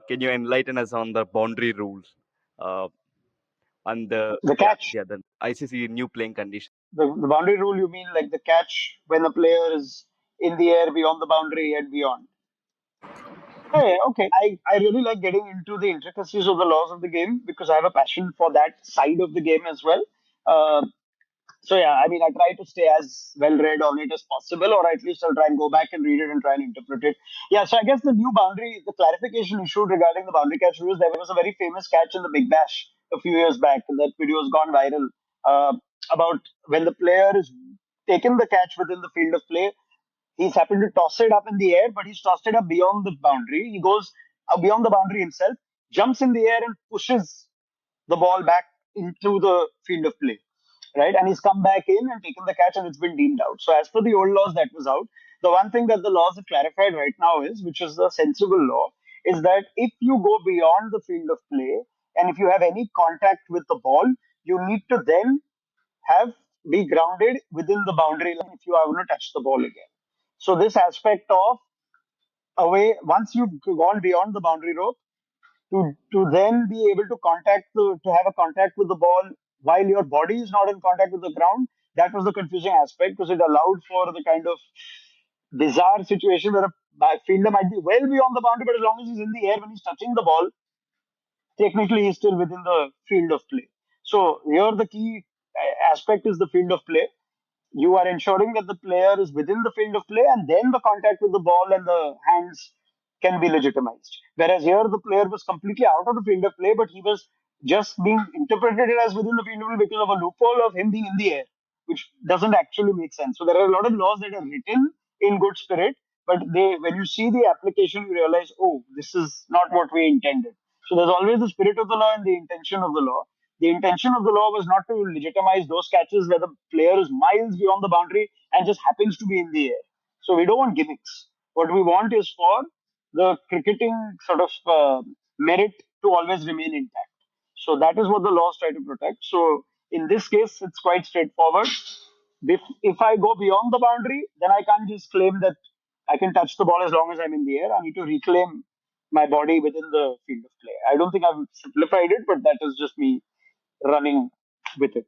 Can you enlighten us on the boundary rules and the The catch, the ICC new playing condition? the boundary rule, you mean like the catch when the player is in the air beyond the boundary and beyond? Hey, okay. I really like getting into the intricacies of the laws of the game because I have a passion for that side of the game as well. Uh, So yeah, I mean, I try to stay as well read on it as possible, or at least I'll try and go back and read it and try and interpret it. Yeah, so I guess the new boundary, the clarification issued regarding the boundary catch rules, there was a very famous catch in the Big Bash a few years back. That video has gone viral uh, about when the player is taken the catch within the field of play. He's happened to toss it up in the air, but he's tossed it up beyond the boundary. He goes beyond the boundary himself, jumps in the air and pushes the ball back into the field of play, right? And he's come back in and taken the catch and it's been deemed out. So as per the old laws, that was out. The one thing that the laws have clarified right now is, which is the sensible law, is that if you go beyond the field of play and if you have any contact with the ball, you need to then have be grounded within the boundary line if you are going to touch the ball again. So this aspect of away, once you've gone beyond the boundary rope, to then be able to to have a contact with the ball while your body is not in contact with the ground, that was the confusing aspect because it allowed for the kind of bizarre situation where a fielder might be well beyond the boundary, but as long as he's in the air when he's touching the ball, technically he's still within the field of play. So here the key aspect is the field of play. You are ensuring that the player is within the field of play and then the contact with the ball and the hands can be legitimized. Whereas here the player was completely out of the field of play, but he was just being interpreted as within the field of play because of a loophole of him being in the air, which doesn't actually make sense. So there are a lot of laws that are written in good spirit, but when you see the application, you realize, oh, this is not what we intended. So there's always the spirit of the law and the intention of the law. The intention of the law was not to legitimize those catches where the player is miles beyond the boundary and just happens to be in the air. So we don't want gimmicks. What we want is for the cricketing sort of merit to always remain intact. So that is what the laws try to protect. So in this case, it's quite straightforward. If I go beyond the boundary, then I can't just claim that I can touch the ball as long as I'm in the air. I need to reclaim my body within the field of play. I don't think I've simplified it, but that is just me running with it.